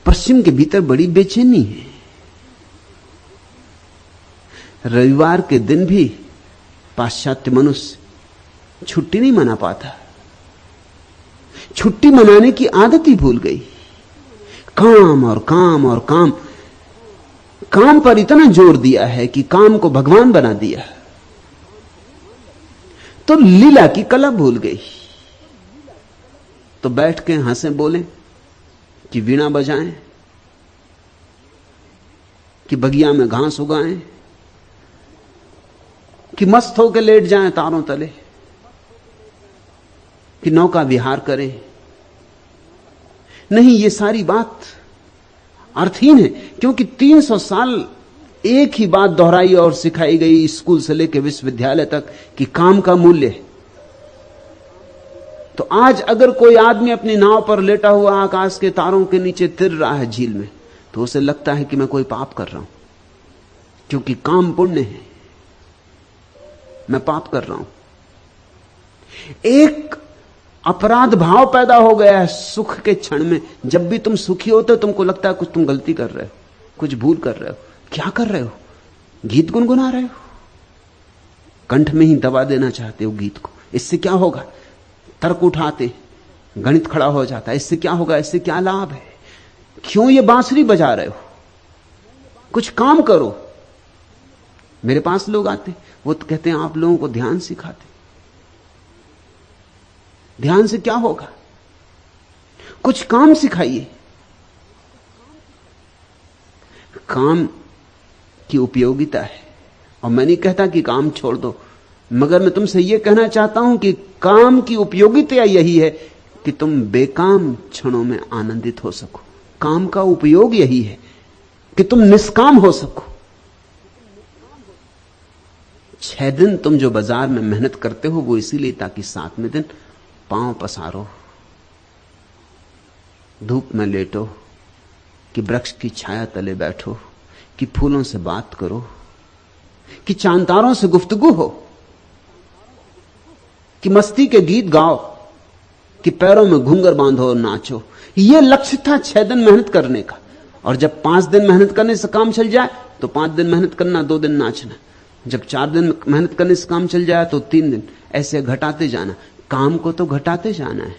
पश्चिम के भीतर बड़ी बेचैनी है। रविवार के दिन भी पाश्चात्य मनुष्य छुट्टी नहीं मना पाता। छुट्टी मनाने की आदत ही भूल गई। काम और काम और काम, काम पर इतना जोर दिया है कि काम को भगवान बना दिया, तो लीला की कला भूल गई। तो बैठ के हंसे बोले कि वीणा बजाएं, कि बगिया में घास उगाएं, कि मस्त होकर लेट जाएं तारों तले, कि नौका विहार करें। नहीं, ये सारी बात अर्थहीन है, क्योंकि 300 साल एक ही बात दोहराई और सिखाई गई स्कूल से लेकर विश्वविद्यालय तक कि काम का मूल्य है। तो आज अगर कोई आदमी अपनी नाव पर लेटा हुआ आकाश के तारों के नीचे तिर रहा है झील में, तो उसे लगता है कि मैं कोई पाप कर रहा हूं, क्योंकि काम पुण्य है, मैं पाप कर रहा हूं। एक अपराध भाव पैदा हो गया है सुख के क्षण में। जब भी तुम सुखी होते हो तुमको लगता है कुछ तुम गलती कर रहे हो, कुछ भूल कर रहे हो। क्या कर रहे हो? गीत गुनगुना रहे हो, कंठ में ही दबा देना चाहते हो गीत को। इससे क्या होगा? तर्क उठाते, गणित खड़ा हो जाता है। इससे क्या होगा? इससे क्या लाभ है? क्यों ये बांसुरी बजा रहे हो? कुछ काम करो। मेरे पास लोग आते, वो तो कहते हैं आप लोगों को ध्यान सिखाते। ध्यान से क्या होगा? कुछ काम सिखाइए। काम की उपयोगिता है, और मैं नहीं कहता कि काम छोड़ दो, मगर मैं तुमसे यह कहना चाहता हूं कि काम की उपयोगिता यही है कि तुम बेकाम क्षणों में आनंदित हो सको। काम का उपयोग यही है कि तुम निष्काम हो सको। 6 दिन तुम जो बाजार में मेहनत करते हो वो इसीलिए ताकि 7वें दिन पांव पसारो, धूप में लेटो, कि वृक्ष की छाया तले बैठो, कि फूलों से बात करो, कि चांतारों से गुफ्तगू हो, कि मस्ती के गीत गाओ, कि पैरों में घुंघर बांधो और नाचो। यह लक्ष्य था 6 दिन मेहनत करने का। और जब 5 दिन मेहनत करने से काम चल जाए तो 5 दिन मेहनत करना, 2 दिन नाचना। जब 4 दिन मेहनत करने से काम चल जाए तो 3 दिन, ऐसे घटाते जाना। काम को तो घटाते जाना है,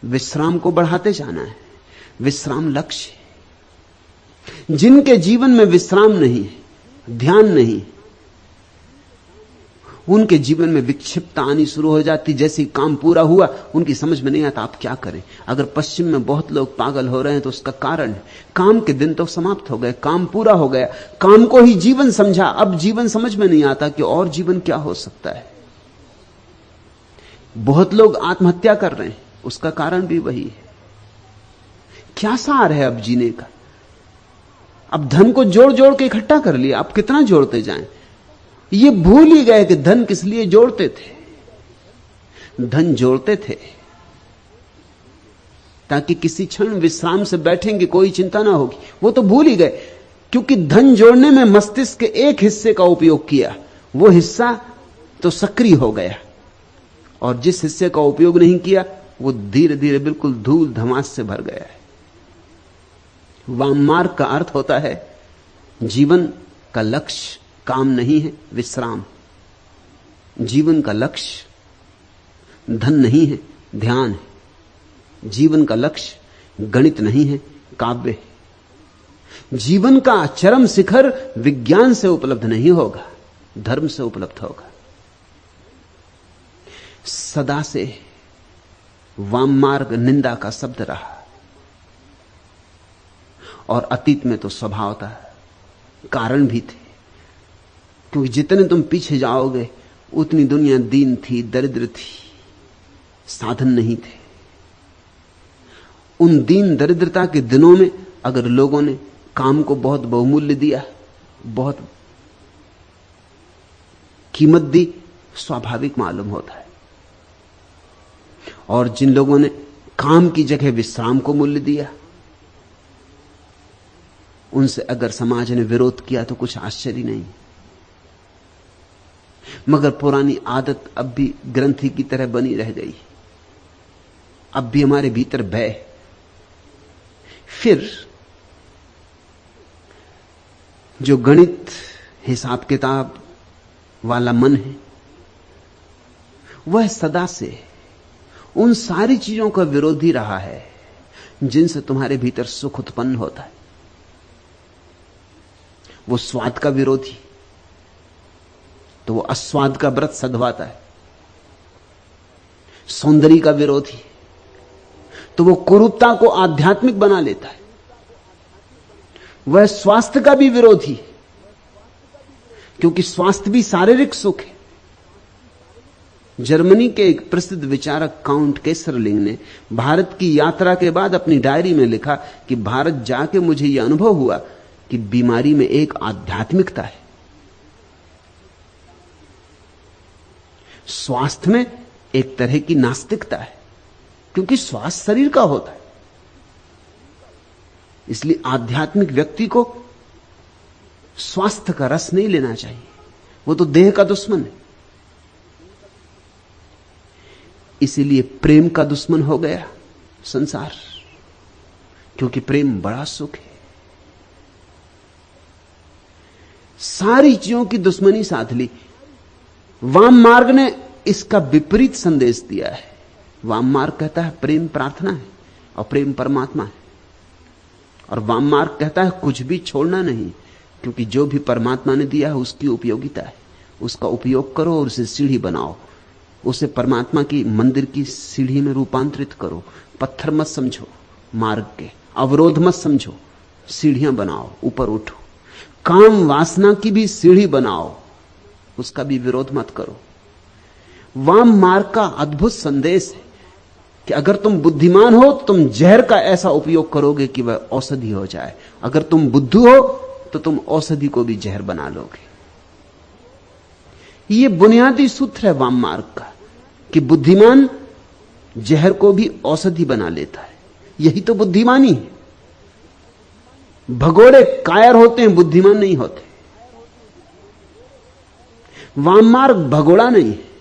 विश्राम को बढ़ाते जाना है। विश्राम लक्ष्य है। जिनके जीवन में विश्राम नहीं है, ध्यान नहीं, उनके जीवन में विक्षिप्तता आनी शुरू हो जाती। जैसे ही काम पूरा हुआ उनकी समझ में नहीं आता आप क्या करें। अगर पश्चिम में बहुत लोग पागल हो रहे हैं तो उसका कारण है काम के दिन तो समाप्त हो गए, काम पूरा हो गया, काम को ही जीवन समझा। अब जीवन समझ में नहीं आता कि और जीवन क्या हो सकता है। बहुत लोग आत्महत्या कर रहे हैं, उसका कारण भी वही है। क्या सार है अब जीने का? अब धन को जोड़ जोड़ के इकट्ठा कर लिया, अब कितना जोड़ते जाएं? ये भूल ही गए कि धन किस लिए जोड़ते थे। धन जोड़ते थे ताकि किसी क्षण विश्राम से बैठेंगे, कोई चिंता ना होगी। वो तो भूल ही गए, क्योंकि धन जोड़ने में मस्तिष्क के एक हिस्से का उपयोग किया, वो हिस्सा तो सक्रिय हो गया, और जिस हिस्से का उपयोग नहीं किया वो धीरे धीरे बिल्कुल धूल धमास से भर गया है। वाम मार्ग का अर्थ होता है जीवन का लक्ष्य काम नहीं है, विश्राम। जीवन का लक्ष्य धन नहीं है, ध्यान है। जीवन का लक्ष्य गणित नहीं है, काव्य है। जीवन का चरम शिखर विज्ञान से उपलब्ध नहीं होगा, धर्म से उपलब्ध होगा। सदा से वाम मार्ग निंदा का शब्द रहा, और अतीत में तो स्वभाव था, कारण भी थे। क्योंकि जितने तुम पीछे जाओगे उतनी दुनिया दीन थी, दरिद्र थी, साधन नहीं थे। उन दीन दरिद्रता के दिनों में अगर लोगों ने काम को बहुत बहुमूल्य दिया, बहुत कीमत दी, स्वाभाविक मालूम होता है। और जिन लोगों ने काम की जगह विश्राम को मूल्य दिया, उनसे अगर समाज ने विरोध किया तो कुछ आश्चर्य नहीं। मगर पुरानी आदत अब भी ग्रंथि की तरह बनी रह गई। अब भी हमारे भीतर भय, फिर जो गणित हिसाब किताब वाला मन है, वह सदा से उन सारी चीजों का विरोधी रहा है जिनसे तुम्हारे भीतर सुख उत्पन्न होता है। वो स्वाद का विरोधी, तो वो अस्वाद का व्रत सधवाता है। सौंदर्य का विरोधी, तो वो कुरूपता को आध्यात्मिक बना लेता है। वह स्वास्थ्य का भी विरोधी, क्योंकि स्वास्थ्य भी शारीरिक सुख है। जर्मनी के एक प्रसिद्ध विचारक काउंट केसरलिंग ने भारत की यात्रा के बाद अपनी डायरी में लिखा कि भारत जाके मुझे यह अनुभव हुआ कि बीमारी में एक आध्यात्मिकता है, स्वास्थ्य में एक तरह की नास्तिकता है, क्योंकि स्वास्थ्य शरीर का होता है। इसलिए आध्यात्मिक व्यक्ति को स्वास्थ्य का रस नहीं लेना चाहिए, वो तो देह का दुश्मन है। इसीलिए प्रेम का दुश्मन हो गया संसार, क्योंकि प्रेम बड़ा सुख है। सारी चीजों की दुश्मनी साध ली। वाम मार्ग ने इसका विपरीत संदेश दिया है। वाम मार्ग कहता है प्रेम प्रार्थना है और प्रेम परमात्मा है, और वाम मार्ग कहता है कुछ भी छोड़ना नहीं, क्योंकि जो भी परमात्मा ने दिया है उसकी उपयोगिता है, उसका उपयोग करो और उसे सीढ़ी बनाओ, उसे परमात्मा की मंदिर की सीढ़ी में रूपांतरित करो। पत्थर मत समझो मार्ग के, अवरोध मत समझो, सीढ़ियां बनाओ, ऊपर उठो। काम वासना की भी सीढ़ी बनाओ, उसका भी विरोध मत करो। वाम मार्ग का अद्भुत संदेश है कि अगर तुम बुद्धिमान हो तो तुम जहर का ऐसा उपयोग करोगे कि वह औषधि हो जाए। अगर तुम बुद्धू हो तो तुम औषधि को भी जहर बना लोगे। यह बुनियादी सूत्र है वाम मार्ग का कि बुद्धिमान जहर को भी औषधि बना लेता है। यही तो बुद्धिमानी है। भगोड़े कायर होते हैं, बुद्धिमान नहीं होते। वाम मार्ग भगोड़ा नहीं है।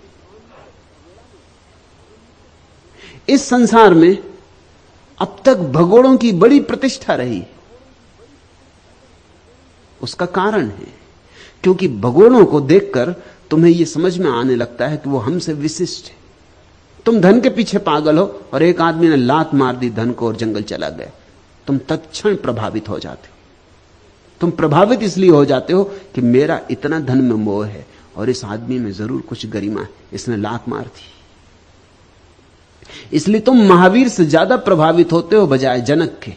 इस संसार में अब तक भगोड़ों की बड़ी प्रतिष्ठा रही है। उसका कारण है क्योंकि भगोड़ों को देखकर तुम्हें यह समझ में आने लगता है कि वो हमसे विशिष्ट है। तुम धन के पीछे पागल हो और एक आदमी ने लात मार दी धन को और जंगल चला गया, तुम तत्क्षण प्रभावित हो जाते हो। तुम प्रभावित इसलिए हो जाते हो कि मेरा इतना धन में मोह है और इस आदमी में जरूर कुछ गरिमा है, इसने लात मार दी। इसलिए तुम महावीर से ज्यादा प्रभावित होते हो बजाय जनक के।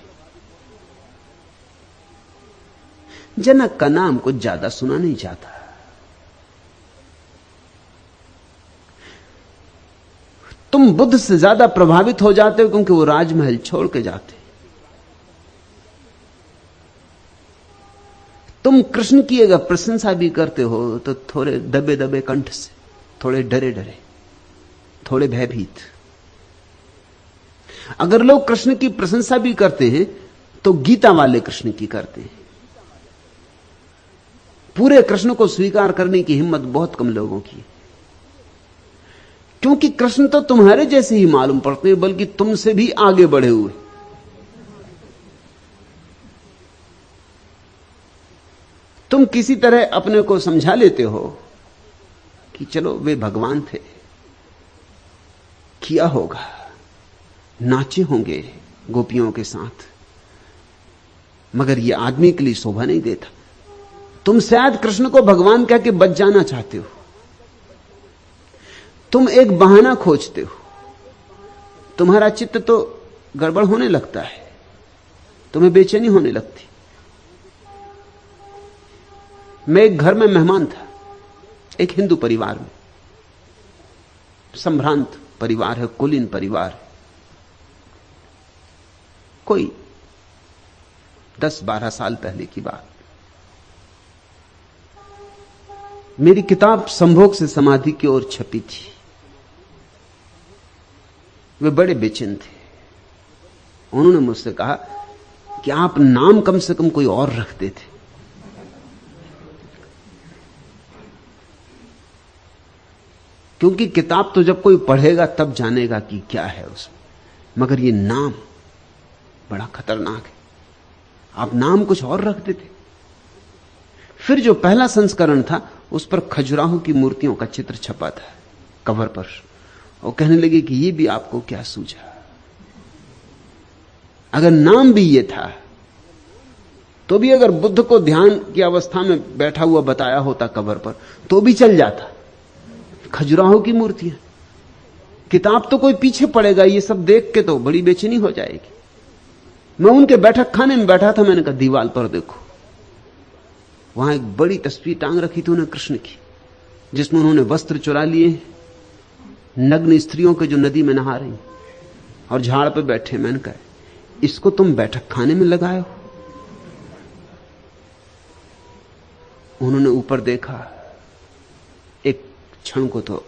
जनक का नाम कुछ ज्यादा सुना नहीं जाता। तुम बुद्ध से ज्यादा प्रभावित हो जाते हो क्योंकि वो राजमहल छोड़ के जाते। तुम कृष्ण की अगर प्रशंसा भी करते हो तो थोड़े दबे दबे कंठ से, थोड़े डरे डरे, थोड़े भयभीत। अगर लोग कृष्ण की प्रशंसा भी करते हैं तो गीता वाले कृष्ण की करते हैं। पूरे कृष्ण को स्वीकार करने की हिम्मत बहुत कम लोगों की, क्योंकि कृष्ण तो तुम्हारे जैसे ही मालूम पड़ते हैं, बल्कि तुमसे भी आगे बढ़े हुए। तुम किसी तरह अपने को समझा लेते हो कि चलो वे भगवान थे, किया होगा, नाचे होंगे गोपियों के साथ, मगर यह आदमी के लिए शोभा नहीं देता। तुम शायद कृष्ण को भगवान कह के बच जाना चाहते हो। तुम एक बहाना खोजते हो। तुम्हारा चित्त तो गड़बड़ होने लगता है, तुम्हें बेचैनी होने लगती। मैं एक घर में मेहमान था, एक हिंदू परिवार में। संभ्रांत परिवार है, कुलीन परिवार है। कोई 10-12 साल पहले की बात। मेरी किताब संभोग से समाधि की ओर छपी थी। वे बड़े बेचैन थे। उन्होंने मुझसे कहा कि आप नाम कम से कम कोई और रख देते। क्योंकि किताब तो जब कोई पढ़ेगा तब जानेगा कि क्या है उसमें, मगर ये नाम बड़ा खतरनाक है। आप नाम कुछ और रखते थे। फिर जो पहला संस्करण था उस पर खजुराहो की मूर्तियों का चित्र छपा था कवर पर, और कहने लगे कि ये भी आपको क्या सूझा। अगर नाम भी ये था तो भी अगर बुद्ध को ध्यान की अवस्था में बैठा हुआ बताया होता कवर पर तो भी चल जाता। खजुराहो की मूर्तियां, किताब तो कोई पीछे पड़ेगा, ये सब देख के तो बड़ी बेचैनी हो जाएगी। मैं उनके बैठक खाने में बैठा था, मैंने कहा दीवार पर देखो, वहां एक बड़ी तस्वीर टांग रखी थी उन्हें कृष्ण की, जिसमें उन्होंने वस्त्र चुरा लिए, नग्न स्त्रियों के जो नदी में नहा रही और झाड़ पे बैठे। मैंने कहा इसको तुम बैठक खाने में लगाए हो? उन्होंने ऊपर देखा, एक क्षण को तो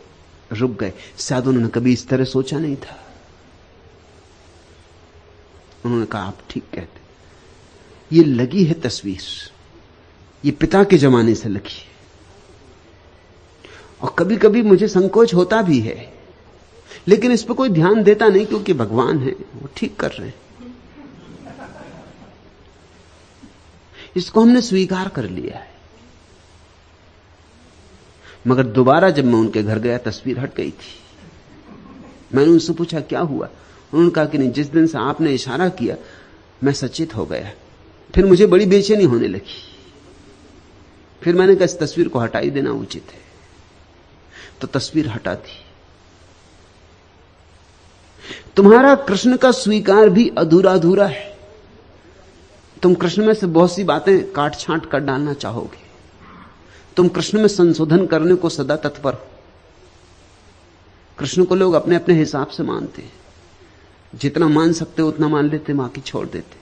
रुक गए, शायद उन्होंने कभी इस तरह सोचा नहीं था। उन्होंने कहा आप ठीक कहते, ये लगी है तस्वीर, ये पिता के जमाने से लगी है, और कभी कभी मुझे संकोच होता भी है, लेकिन इस पर कोई ध्यान देता नहीं, क्योंकि भगवान है, वो ठीक कर रहे हैं, इसको हमने स्वीकार कर लिया है। मगर दोबारा जब मैं उनके घर गया, तस्वीर हट गई थी। मैंने उनसे पूछा क्या हुआ? उन्होंने कहा कि नहीं, जिस दिन से आपने इशारा किया मैं सचेत हो गया, फिर मुझे बड़ी बेचैनी होने लगी। फिर मैंने कहा इस तस्वीर को हटा ही देना उचित है, तो तस्वीर हटा दी। तुम्हारा कृष्ण का स्वीकार भी अधूरा अधूरा है। तुम कृष्ण में से बहुत सी बातें काट छांट कर डालना चाहोगे, तुम कृष्ण में संशोधन करने को सदा तत्पर हो। कृष्ण को लोग अपने अपने हिसाब से मानते हैं, जितना मान सकते उतना मान लेते, बाकी छोड़ देते।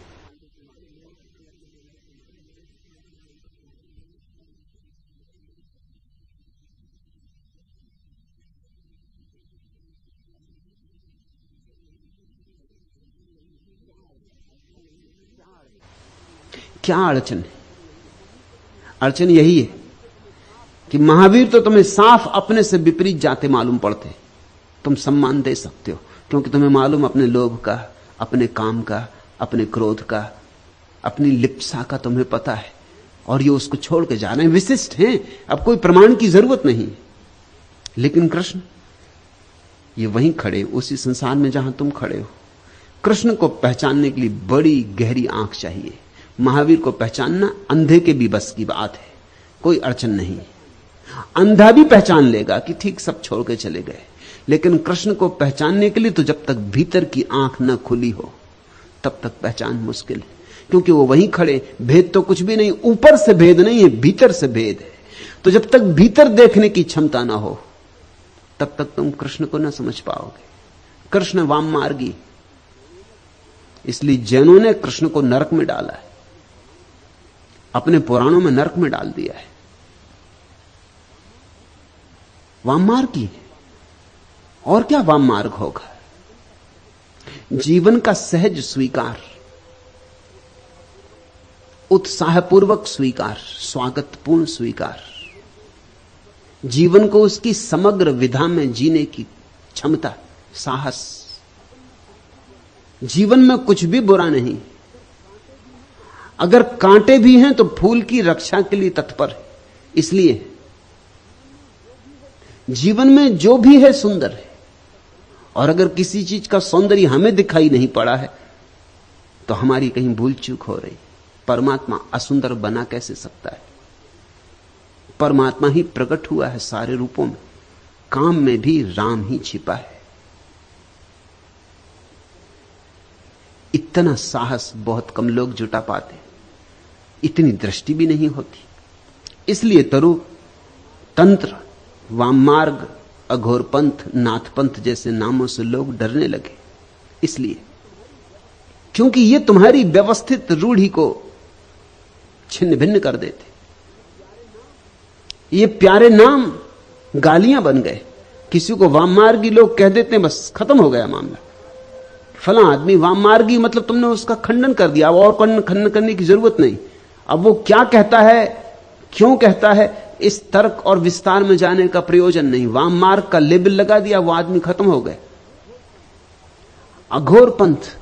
क्या अड़चन है? अड़चन यही है कि महावीर तो तुम्हें साफ अपने से विपरीत जाते मालूम पड़ते। तुम सम्मान दे सकते हो क्योंकि तुम्हें मालूम अपने लोभ का, अपने काम का, अपने क्रोध का, अपनी लिप्सा का तुम्हें पता है, और ये उसको छोड़ के जा रहे हैं, विशिष्ट हैं, अब कोई प्रमाण की जरूरत नहीं। लेकिन कृष्ण ये वहीं खड़े, उसी संसार में जहां तुम खड़े हो। कृष्ण को पहचानने के लिए बड़ी गहरी आंख चाहिए। महावीर को पहचानना अंधे के भी बस की बात है, कोई अड़चन नहीं। अंधा भी पहचान लेगा कि ठीक सब छोड़ के चले गए, लेकिन कृष्ण को पहचानने के लिए तो जब तक भीतर की आंख न खुली हो तब तक पहचान मुश्किल है, क्योंकि वो वहीं खड़े। भेद तो कुछ भी नहीं, ऊपर से भेद नहीं है, भीतर से भेद है। तो जब तक भीतर देखने की क्षमता ना हो तब तक तुम कृष्ण को ना समझ पाओगे। कृष्ण वाम मार्गी, इसलिए जैनों ने कृष्ण को नरक में डाला है, अपने पुराणों में नरक में डाल दिया है। वाम मार्ग की, और क्या वाम मार्ग होगा? जीवन का सहज स्वीकार, उत्साहपूर्वक स्वीकार, स्वागतपूर्ण स्वीकार, जीवन को उसकी समग्र विधा में जीने की क्षमता, साहस। जीवन में कुछ भी बुरा नहीं, अगर कांटे भी हैं तो फूल की रक्षा के लिए तत्पर है। इसलिए जीवन में जो भी है सुंदर है, और अगर किसी चीज का सौंदर्य हमें दिखाई नहीं पड़ा है तो हमारी कहीं भूल चूक हो रही। परमात्मा असुंदर बना कैसे सकता है? परमात्मा ही प्रकट हुआ है सारे रूपों में, काम में भी राम ही छिपा है। इतना साहस बहुत कम लोग जुटा पाते, इतनी दृष्टि भी नहीं होती। इसलिए तरु, तंत्र, वाममार्ग, अघोर पंथ, नाथ पंथ जैसे नामों से लोग डरने लगे। इसलिए क्योंकि ये तुम्हारी व्यवस्थित रूढ़ी को छिन्न भिन्न कर देते। ये प्यारे नाम गालियां बन गए। किसी को वाममार्गी लोग कह देते हैं, बस खत्म हो गया मामला। फला आदमी वाममार्गी, मतलब तुमने उसका खंडन कर दिया, अब और खंडन करने की जरूरत नहीं। अब वो क्या कहता है, क्यों कहता है, इस तर्क और विस्तार में जाने का प्रयोजन नहीं। वाम मार्ग का लेबल लगा दिया, वो आदमी खत्म हो गए। अघोर पंथ,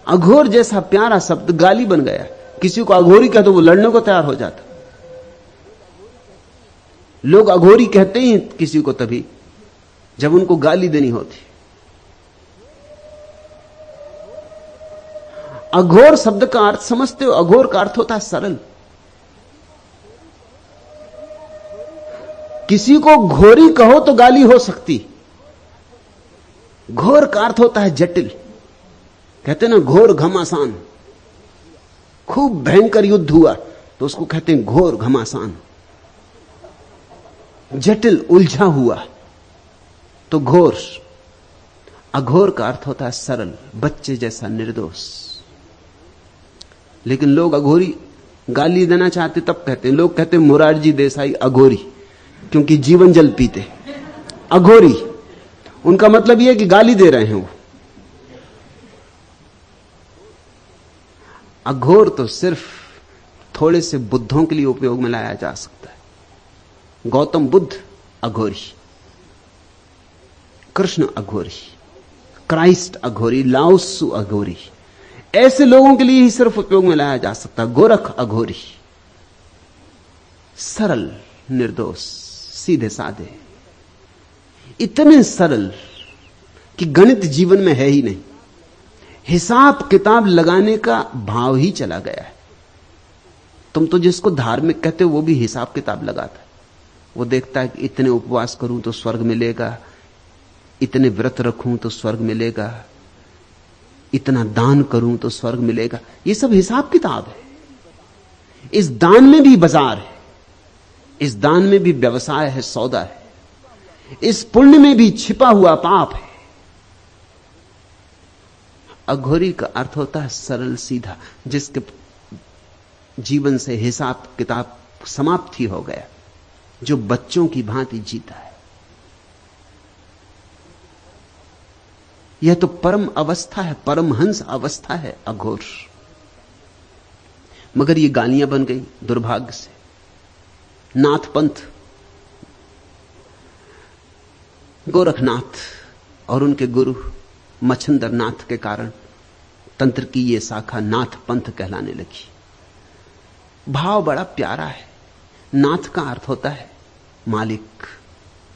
अघोर जैसा प्यारा शब्द गाली बन गया। किसी को अघोरी कह तो वो लड़ने को तैयार हो जाता। लोग अघोरी कहते ही किसी को तभी जब उनको गाली देनी होती। अघोर शब्द का अर्थ समझते हो? अघोर का अर्थ होता है सरल। किसी को घोरी कहो तो गाली हो सकती। घोर का अर्थ होता है जटिल। कहते ना घोर घमासान, खूब भयंकर युद्ध हुआ तो उसको कहते हैं घोर घमासान। जटिल उलझा हुआ तो घोर। अघोर का अर्थ होता है सरल, बच्चे जैसा निर्दोष। लेकिन लोग अघोरी गाली देना चाहते तब कहते हैं, लोग कहते हैं मोरारजी देसाई अघोरी, क्योंकि जीवन जल पीते। अघोरी उनका मतलब यह है कि गाली दे रहे हैं वो। अघोर तो सिर्फ थोड़े से बुद्धों के लिए उपयोग में लाया जा सकता है। गौतम बुद्ध अघोरी, कृष्ण अघोरी, क्राइस्ट अघोरी, लाओत्सु अघोरी, ऐसे लोगों के लिए ही सिर्फ उपयोग में लाया जा सकता है। गोरख अघोरी, सरल निर्दोष, सीधे साधे, इतने सरल कि गणित जीवन में है ही नहीं। हिसाब किताब लगाने का भाव ही चला गया है। तुम तो जिसको धार्मिक कहते हो वो भी हिसाब किताब लगाता है। वो देखता है कि इतने उपवास करूं तो स्वर्ग मिलेगा, इतने व्रत रखूं तो स्वर्ग मिलेगा, इतना दान करूं तो स्वर्ग मिलेगा। ये सब हिसाब किताब है। इस दान में भी बाजार है, इस दान में भी व्यवसाय है, सौदा है। इस पुण्य में भी छिपा हुआ पाप है। अघोरी का अर्थ होता है सरल सीधा, जिसके जीवन से हिसाब किताब समाप्त ही हो गया, जो बच्चों की भांति जीता है। यह तो परम अवस्था है, परमहंस अवस्था है अघोर। मगर ये गालियां बन गई दुर्भाग्य से। नाथ पंथ, गोरखनाथ और उनके गुरु मच्छिंद्र नाथ के कारण तंत्र की यह शाखा नाथ पंथ कहलाने लगी। भाव बड़ा प्यारा है। नाथ का अर्थ होता है मालिक,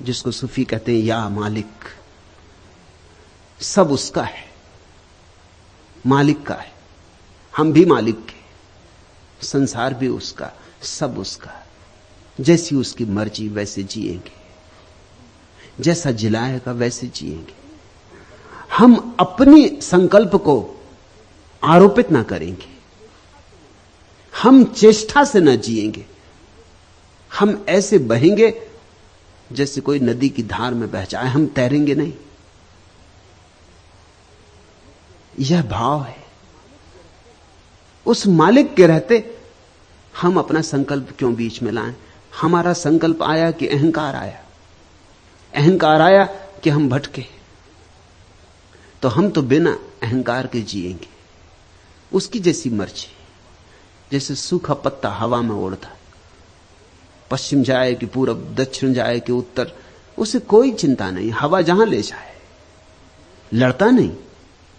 जिसको सूफी कहते हैं या मालिक। सब उसका है, मालिक का है। हम भी मालिक के, संसार भी उसका, सब उसका। जैसी उसकी मर्जी वैसे जिएंगे, जैसा जिलाएगा वैसे जिएंगे। हम अपने संकल्प को आरोपित ना करेंगे, हम चेष्टा से ना जिएंगे। हम ऐसे बहेंगे जैसे कोई नदी की धार में बह जाए, हम तैरेंगे नहीं। यह भाव है। उस मालिक के रहते हम अपना संकल्प क्यों बीच में लाएं? हमारा संकल्प आया कि अहंकार आया, अहंकार आया कि हम भटके, तो हम तो बिना अहंकार के जिएंगे। उसकी जैसी मर्जी। जैसे सूखा पत्ता हवा में उड़ता, पश्चिम जाए कि पूरब, दक्षिण जाए कि उत्तर, उसे कोई चिंता नहीं। हवा जहां ले जाए, लड़ता नहीं,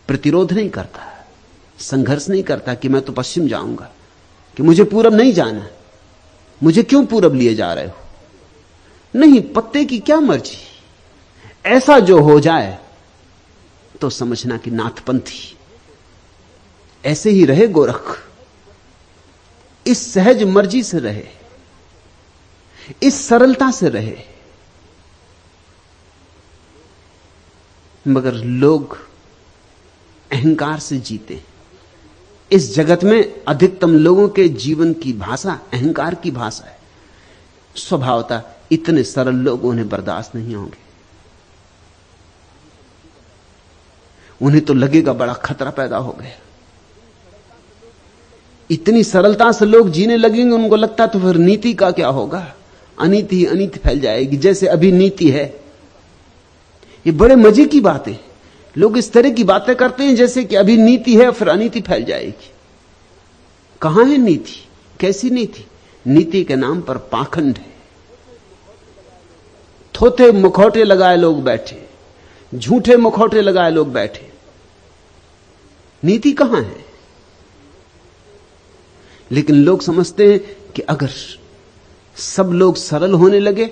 प्रतिरोध नहीं करता, संघर्ष नहीं करता कि मैं तो पश्चिम जाऊंगा, कि मुझे पूरब नहीं जाना, मुझे क्यों पूरब लिए जा रहे हो। नहीं, पत्ते की क्या मर्जी। ऐसा जो हो जाए तो समझना कि नाथपंथी। ऐसे ही रहे गोरख, इस सहज मर्जी से रहे, इस सरलता से रहे। मगर लोग अहंकार से जीते। इस जगत में अधिकतम लोगों के जीवन की भाषा अहंकार की भाषा है। स्वभावतः इतने सरल लोग उन्हें बर्दाश्त नहीं होंगे। उन्हें तो लगेगा बड़ा खतरा पैदा हो गया। इतनी सरलता से लोग जीने लगेंगे, उनको लगता तो फिर नीति का क्या होगा, अनीति ही अनीति फैल जाएगी, जैसे अभी नीति है। ये बड़े मजे की बातें। लोग इस तरह की बातें करते हैं जैसे कि अभी नीति है फिर अनीति फैल जाएगी। कहां है नीति? कैसी नीति? नीति के नाम पर पाखंड है। थोथे मुखौटे लगाए लोग बैठे, झूठे मुखौटे लगाए लोग बैठे। नीति कहां है? लेकिन लोग समझते हैं कि अगर सब लोग सरल होने लगे,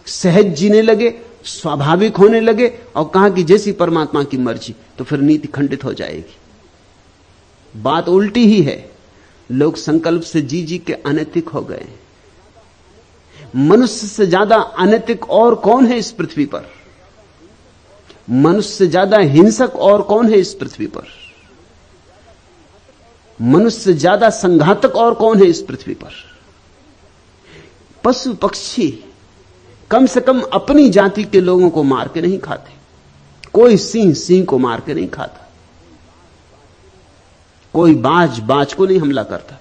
सहज जीने लगे, स्वाभाविक होने लगे और कहा कि जैसी परमात्मा की मर्जी, तो फिर नीति खंडित हो जाएगी। बात उल्टी ही है। लोग संकल्प से जी जी के अनैतिक हो गए। मनुष्य से ज्यादा अनैतिक और कौन है इस पृथ्वी पर? मनुष्य से ज्यादा हिंसक और कौन है इस पृथ्वी पर? मनुष्य से ज्यादा संघातक और कौन है इस पृथ्वी पर? पशु पक्षी कम से कम अपनी जाति के लोगों को मार के नहीं खाते। कोई सिंह सिंह को मार के नहीं खाता, कोई बाज बाज को नहीं हमला करता।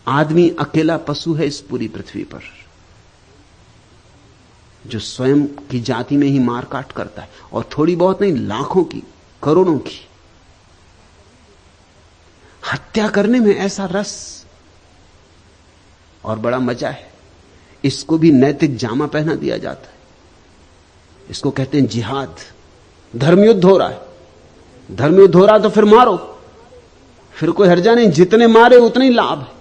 आदमी अकेला पशु है इस पूरी पृथ्वी पर जो स्वयं की जाति में ही मार काट करता है, और थोड़ी बहुत नहीं, लाखों की, करोड़ों की। हत्या करने में ऐसा रस और बड़ा मजा है। इसको भी नैतिक जामा पहना दिया जाता है। इसको कहते हैं जिहाद। धर्मयुद्ध हो रहा है, धर्मयुद्ध हो रहा है तो फिर मारो, फिर कोई हर्जा नहीं। जितने मारे उतना ही लाभ है,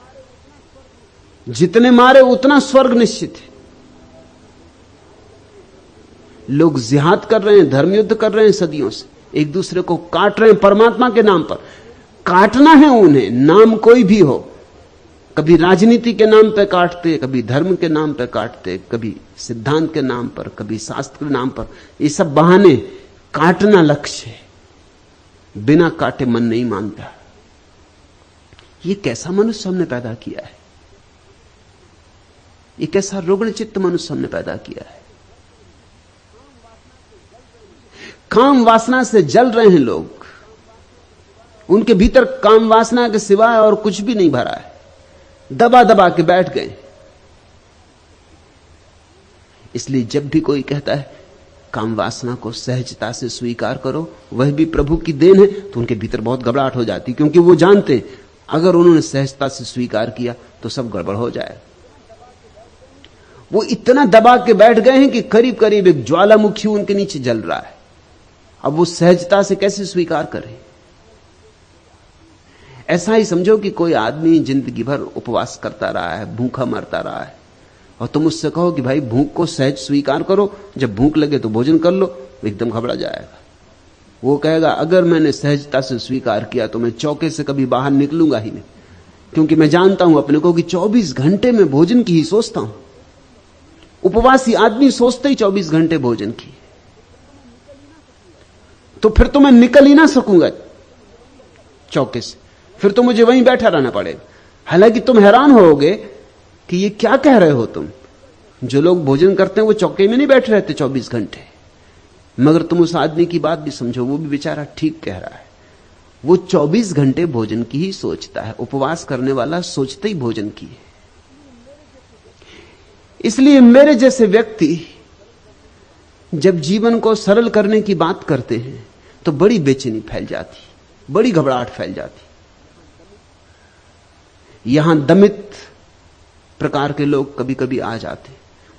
जितने मारे उतना स्वर्ग निश्चित है। लोग जिहाद कर रहे हैं, धर्मयुद्ध कर रहे हैं सदियों से, एक दूसरे को काट रहे हैं परमात्मा के नाम पर। काटना है उन्हें, नाम कोई भी हो। कभी राजनीति के नाम पर काटते, कभी धर्म के नाम पर काटते, कभी सिद्धांत के नाम पर, कभी शास्त्र के नाम पर। ये सब बहाने। काटना लक्ष्य है, बिना काटे मन नहीं मानता। ये कैसा मनुष्य हमने पैदा किया है? ये कैसा रुग्ण चित्त मनुष्य हमने पैदा किया है? काम वासना से जल रहे हैं लोग। उनके भीतर काम वासना के सिवाय और कुछ भी नहीं भरा है, दबा दबा के बैठ गए। इसलिए जब भी कोई कहता है काम वासना को सहजता से स्वीकार करो, वह भी प्रभु की देन है, तो उनके भीतर बहुत घबराहट हो जाती, क्योंकि वो जानते हैं अगर उन्होंने सहजता से स्वीकार किया तो सब गड़बड़ हो जाए। वो इतना दबा के बैठ गए हैं कि करीब करीब एक ज्वालामुखी उनके नीचे जल रहा है। अब वो सहजता से कैसे स्वीकार करें? ऐसा ही समझो कि कोई आदमी जिंदगी भर उपवास करता रहा है, भूखा मरता रहा है, और तुम उससे कहो कि भाई भूख को सहज स्वीकार करो, जब भूख लगे तो भोजन कर लो, एकदम घबरा जाएगा। वो कहेगा अगर मैंने सहजता से स्वीकार किया तो मैं चौके से कभी बाहर निकलूंगा ही नहीं, क्योंकि मैं जानता हूं अपने को कि 24 घंटे में भोजन की ही सोचता हूं। उपवासी आदमी सोचते ही 24 घंटे भोजन की, तो फिर तो मैं निकल ही ना सकूंगा चौके से, फिर तो मुझे वहीं बैठा रहना पड़ेगा। हालांकि तुम हैरान होगे कि ये क्या कह रहे हो तुम। जो लोग भोजन करते हैं वो चौके में नहीं बैठे रहते 24 घंटे, मगर तुम उस आदमी की बात भी समझो, वो भी बेचारा ठीक कह रहा है। वो 24 घंटे भोजन की ही सोचता है। उपवास करने वाला सोचते ही भोजन की है। इसलिए मेरे जैसे व्यक्ति जब जीवन को सरल करने की बात करते हैं तो बड़ी बेचैनी फैल जाती, बड़ी घबराहट फैल जाती। यहां दमित प्रकार के लोग कभी कभी आ जाते,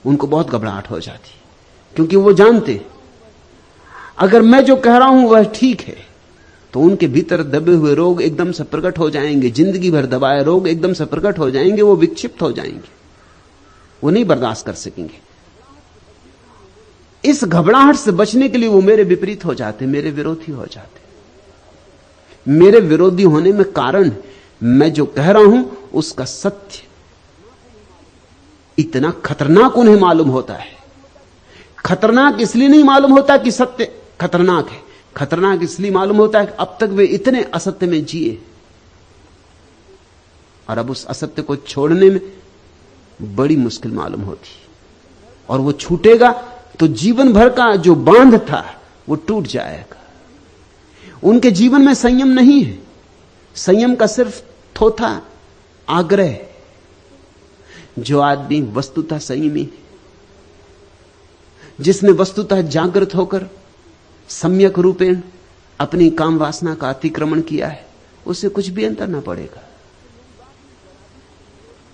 उनको बहुत घबराहट हो जाती, क्योंकि वो जानते अगर मैं जो कह रहा हूं वह ठीक है तो उनके भीतर दबे हुए रोग एकदम से प्रकट हो जाएंगे। जिंदगी भर दबाए रोग एकदम से प्रकट हो जाएंगे, वो विक्षिप्त हो जाएंगे, वो नहीं बर्दाश्त कर सकेंगे। इस घबराहट से बचने के लिए वो मेरे विपरीत हो जाते, मेरे विरोधी हो जाते। मेरे विरोधी होने में कारण मैं जो कह रहा हूं उसका सत्य इतना खतरनाक उन्हें मालूम होता है। खतरनाक इसलिए नहीं मालूम होता कि सत्य खतरनाक है, खतरनाक इसलिए मालूम होता है कि अब तक वे इतने असत्य में जिए, और अब उस असत्य को छोड़ने में बड़ी मुश्किल मालूम होती, और वो छूटेगा तो जीवन भर का जो बांध था वो टूट जाएगा। उनके जीवन में संयम नहीं है, संयम का सिर्फ थोथा आग्रह। जो आदमी वस्तुतः संयमी है, जिसने वस्तुतः जागृत होकर सम्यक रूपेण अपनी काम वासना का अतिक्रमण किया है, उसे कुछ भी अंतर ना पड़ेगा।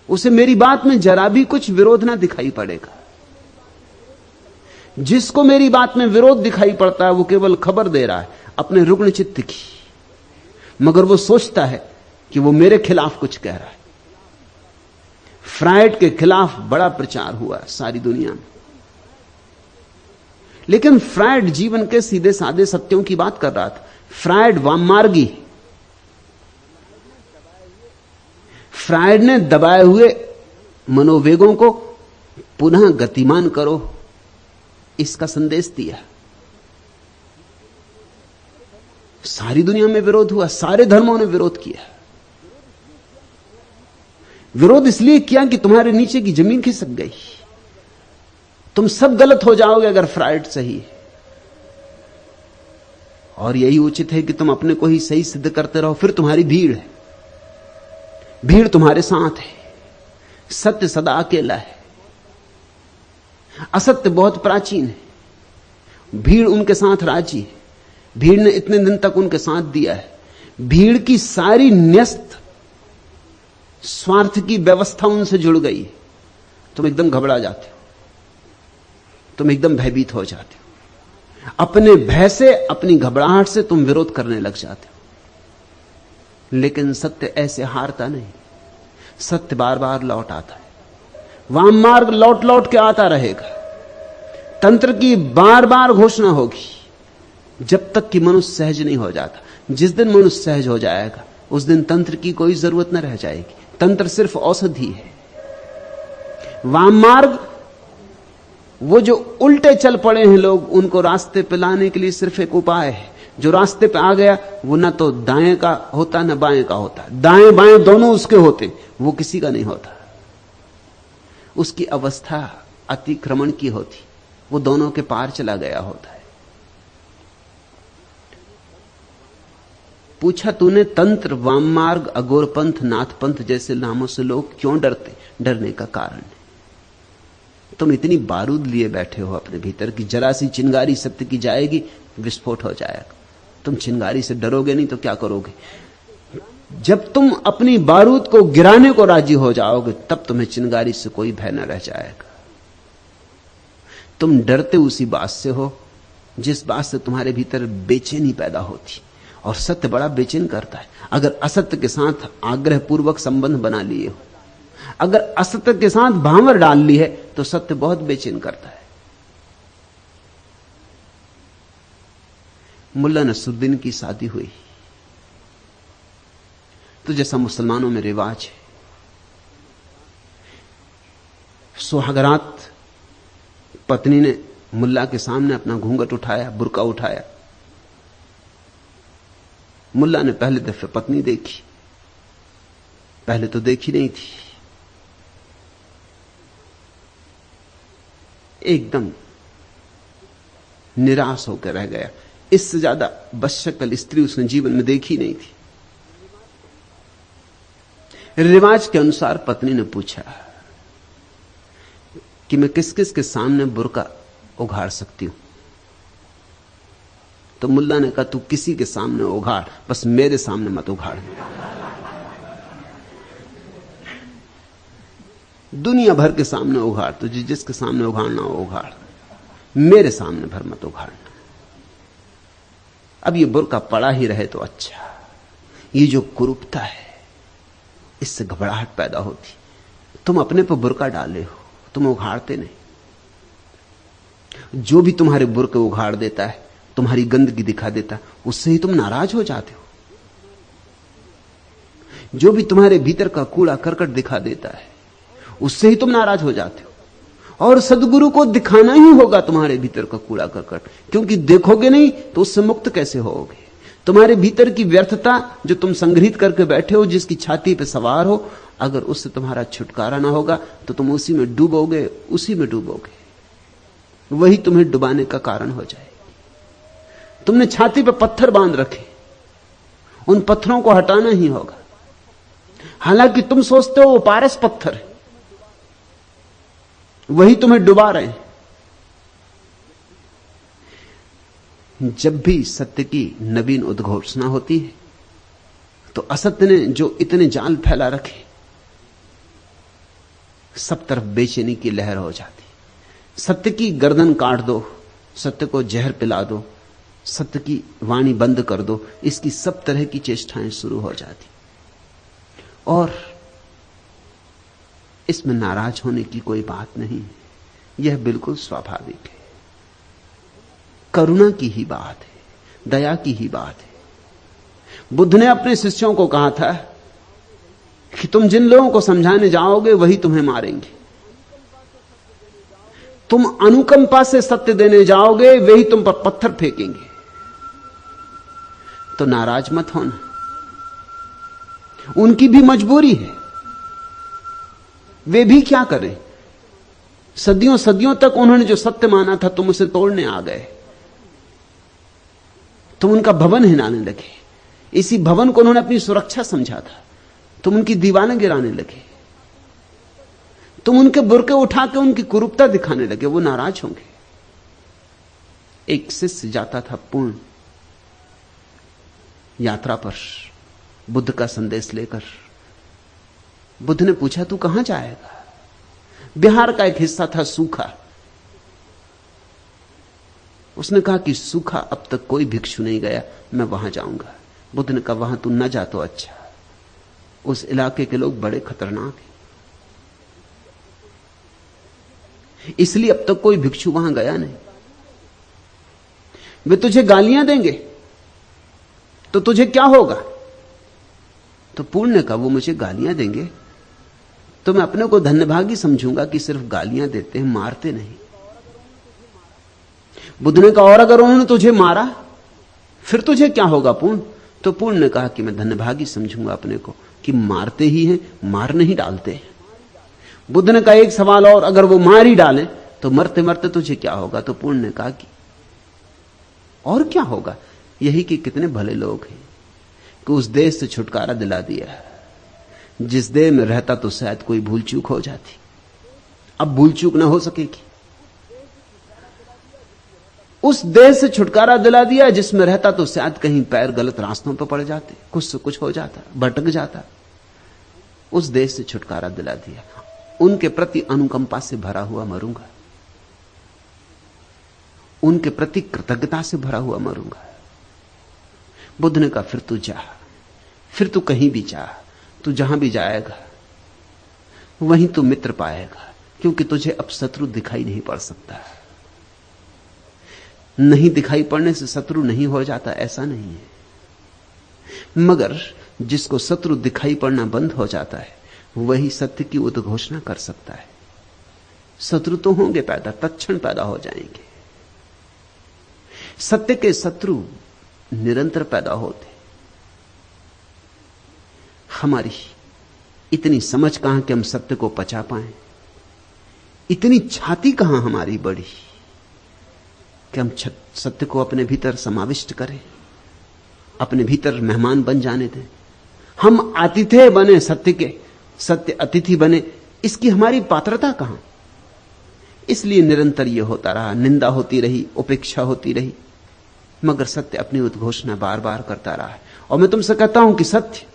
उसे मेरी बात में जरा भी कुछ विरोध ना दिखाई पड़ेगा। जिसको मेरी बात में विरोध दिखाई पड़ता है वो केवल खबर दे रहा है अपने रुग्ण चित्त की, मगर वो सोचता है कि वो मेरे खिलाफ कुछ कह रहा है। फ्रायड के खिलाफ बड़ा प्रचार हुआ सारी दुनिया में, लेकिन फ्रायड जीवन के सीधे साधे सत्यों की बात कर रहा था। फ्रायड वाममार्गी, फ्रायड ने दबाए हुए मनोवेगों को पुनः गतिमान करो, इसका संदेश दिया। सारी दुनिया में विरोध हुआ, सारे धर्मों ने विरोध किया। विरोध इसलिए किया कि तुम्हारे नीचे की जमीन खिसक गई, तुम सब गलत हो जाओगे अगर फ्रायड सही है। और यही उचित है कि तुम अपने को ही सही सिद्ध करते रहो, फिर तुम्हारी भीड़ है, भीड़ तुम्हारे साथ है। सत्य सदा अकेला है, असत्य बहुत प्राचीन है, भीड़ उनके साथ राजी है। भीड़ ने इतने दिन तक उनके साथ दिया है। भीड़ की सारी न्यस्त स्वार्थ की व्यवस्था उनसे जुड़ गई है। तुम एकदम घबरा जाते हो, तुम एकदम भयभीत हो जाते हो। अपने भय से, अपनी घबराहट से तुम विरोध करने लग जाते हो। लेकिन सत्य ऐसे हारता नहीं, सत्य बार बार लौट आता है। वाम मार्ग लौट लौट के आता रहेगा। तंत्र की बार बार घोषणा होगी जब तक कि मनुष्य सहज नहीं हो जाता। जिस दिन मनुष्य सहज हो जाएगा उस दिन तंत्र की कोई जरूरत न रह जाएगी। तंत्र सिर्फ औषधि है। वाम मार्ग, वो जो उल्टे चल पड़े हैं लोग, उनको रास्ते पे लाने के लिए सिर्फ एक उपाय है। जो रास्ते पे आ गया वो ना तो दाएं का होता ना बाएं का होता, दाएं बाएं दोनों उसके होते, वो किसी का नहीं होता। उसकी अवस्था अतिक्रमण की होती, वो दोनों के पार चला गया होता है। पूछा तूने तंत्र, वाम मार्ग, अगोरपंथ, नाथपंथ जैसे नामों से लोग क्यों डरते? डरने का कारण है तुम इतनी बारूद लिए बैठे हो अपने भीतर की जरा सी चिंगारी सत्य की जाएगी, विस्फोट हो जाएगा। तुम चिंगारी से डरोगे नहीं तो क्या करोगे? जब तुम अपनी बारूद को गिराने को राजी हो जाओगे तब तुम्हें चिंगारी से कोई भय न रह जाएगा। तुम डरते उसी बात से हो जिस बात से तुम्हारे भीतर बेचैनी पैदा होती, और सत्य बड़ा बेचैन करता है। अगर असत्य के साथ आग्रह पूर्वक संबंध बना लिए हो, अगर असत्य के साथ भांवर डाल ली है, तो सत्य बहुत बेचैन करता है। मुल्ला नसरुद्दीन की शादी हुई तो जैसा मुसलमानों में रिवाज है, सुहागरात पत्नी ने मुल्ला के सामने अपना घूंघट उठाया, बुर्का उठाया। मुल्ला ने पहले दफे पत्नी देखी, पहले तो देखी नहीं थी, एकदम निराश होकर रह गया। इससे ज्यादा बदशक्ल स्त्री उसने जीवन में देखी नहीं थी। रिवाज के अनुसार पत्नी ने पूछा कि मैं किस किस के सामने बुर्का उघाड़ सकती हूं? तो मुल्ला ने कहा तू किसी के सामने उघाड़, बस मेरे सामने मत उघाड़। दुनिया भर के सामने उघाड़, तुझे जिसके सामने उघाड़ना हो उघाड़, मेरे सामने भर मत उघाड़ना। अब ये बुर्का पड़ा ही रहे तो अच्छा। ये जो कुरूपता है, इससे घबराहट पैदा होती। तुम अपने पर बुर्का डाले हो, तुम उघाड़ते नहीं। जो भी तुम्हारे बुर्के उघाड़ देता है, तुम्हारी गंदगी दिखा देता है, उससे ही तुम नाराज हो जाते हो। जो भी तुम्हारे भीतर का कूड़ा करकट दिखा देता है, उससे ही तुम नाराज हो जाते हो। और सदगुरु को दिखाना ही होगा तुम्हारे भीतर का कूड़ा करकट, क्योंकि देखोगे नहीं तो उससे मुक्त कैसे होगे? तुम्हारे भीतर की व्यर्थता जो तुम संग्रहित करके बैठे हो, जिसकी छाती पे सवार हो, अगर उससे तुम्हारा छुटकारा ना होगा तो तुम उसी में डूबोगे, उसी में डूबोगे। वही तुम्हें डुबाने का कारण हो जाए। तुमने छाती पे पत्थर बांध रखे, उन पत्थरों को हटाना ही होगा। हालांकि तुम सोचते हो वो पारस पत्थर है, वही तुम्हें डुबा रहे हैं। जब भी सत्य की नवीन उद्घोषणा होती है तो असत्य ने जो इतने जाल फैला रखे, सब तरफ बेचैनी की लहर हो जाती। सत्य की गर्दन काट दो, सत्य को जहर पिला दो, सत्य की वाणी बंद कर दो, इसकी सब तरह की चेष्टाएं शुरू हो जाती। और इसमें नाराज होने की कोई बात नहीं, यह बिल्कुल स्वाभाविक है। करुणा की ही बात है, दया की ही बात है। बुद्ध ने अपने शिष्यों को कहा था कि तुम जिन लोगों को समझाने जाओगे वही तुम्हें मारेंगे, तुम अनुकंपा से सत्य देने जाओगे वही तुम पर पत्थर फेंकेंगे। तो नाराज मत होना, उनकी भी मजबूरी है, वे भी क्या करें। सदियों सदियों तक उन्होंने जो सत्य माना था तुम उसे तोड़ने आ गए, तुम उनका भवन हिलाने लगे, इसी भवन को उन्होंने अपनी सुरक्षा समझा था, तुम उनकी दीवारें गिराने लगे, तुम उनके बुरके उठा के उनकी कुरूपता दिखाने लगे, वो नाराज होंगे। एक शिष्य जाता था पूर्ण यात्रा पर बुद्ध का संदेश लेकर। बुद्ध ने पूछा तू कहां जाएगा? बिहार का एक हिस्सा था सूखा। उसने कहा कि सूखा अब तक कोई भिक्षु नहीं गया, मैं वहां जाऊंगा। बुद्ध ने कहा वहां तू न जा तो अच्छा, उस इलाके के लोग बड़े खतरनाक हैं, इसलिए अब तक कोई भिक्षु वहां गया नहीं। वे तुझे गालियां देंगे तो तुझे क्या होगा? तो पूर्ण ने कहा वो मुझे गालियां देंगे तो मैं अपने को धन्यभागी समझूंगा कि सिर्फ गालियां देते हैं, मारते नहीं। बुद्ध ने कहा और अगर उन्होंने तुझे मारा फिर तुझे क्या होगा पूर्ण? तो पूर्ण ने कहा कि मैं धन्यभागी समझूंगा अपने को कि मारते ही हैं, मार नहीं डालते हैं। बुद्ध ने कहा एक सवाल और, अगर वो मार ही डालें तो मरते मरते तुझे क्या होगा? तो पूर्ण ने कहा कि और क्या होगा, यही कि कितने भले लोग हैं कि उस देश से छुटकारा दिला दिया जिस देश में रहता तो शायद कोई भूल चूक हो जाती, अब भूल चूक ना हो सकेगी। उस देश से छुटकारा दिला दिया जिसमें रहता तो शायद कहीं पैर गलत रास्तों पर पड़ जाते, कुछ से कुछ हो जाता, भटक जाता। उस देश से छुटकारा दिला दिया, उनके प्रति अनुकंपा से भरा हुआ मरूंगा, उनके प्रति कृतज्ञता से भरा हुआ मरूंगा। बुद्ध ने कहा फिर तू जा, फिर तू कहीं भी जा, तू जहां भी जाएगा वहीं तू मित्र पाएगा, क्योंकि तुझे अब शत्रु दिखाई नहीं पड़ सकता। नहीं दिखाई पड़ने से शत्रु नहीं हो जाता ऐसा नहीं है, मगर जिसको शत्रु दिखाई पड़ना बंद हो जाता है वही सत्य की उद्घोषणा कर सकता है। शत्रु तो होंगे पैदा, तत्क्षण पैदा हो जाएंगे। सत्य के शत्रु निरंतर पैदा होते। हमारी इतनी समझ कहां कि हम सत्य को पचा पाएं, इतनी छाती कहां हमारी बड़ी कि हम सत्य को अपने भीतर समाविष्ट करें, अपने भीतर मेहमान बन जाने दें। हम आतिथ्य बने सत्य के, सत्य अतिथि बने, इसकी हमारी पात्रता कहां? इसलिए निरंतर यह होता रहा, निंदा होती रही, उपेक्षा होती रही, मगर सत्य अपनी उद्घोषणा बार बार करता रहा है। और मैं तुमसे कहता हूं कि सत्य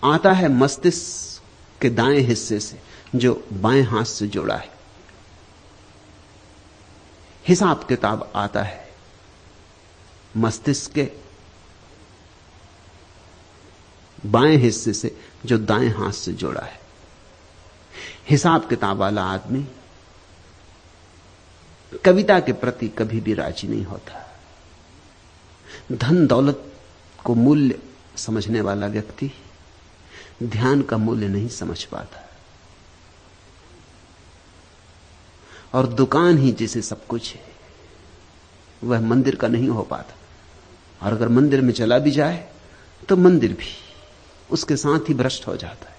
आता है मस्तिष्क के दाएं हिस्से से जो बाएं हाथ से जुड़ा है। हिसाब किताब आता है मस्तिष्क के बाएं हिस्से से जो दाएं हाथ से जुड़ा है। हिसाब किताब वाला आदमी कविता के प्रति कभी भी राजी नहीं होता। धन दौलत को मूल्य समझने वाला व्यक्ति ध्यान का मूल्य नहीं समझ पाता, और दुकान ही जिसे सब कुछ है वह मंदिर का नहीं हो पाता। और अगर मंदिर में चला भी जाए तो मंदिर भी उसके साथ ही भ्रष्ट हो जाता है।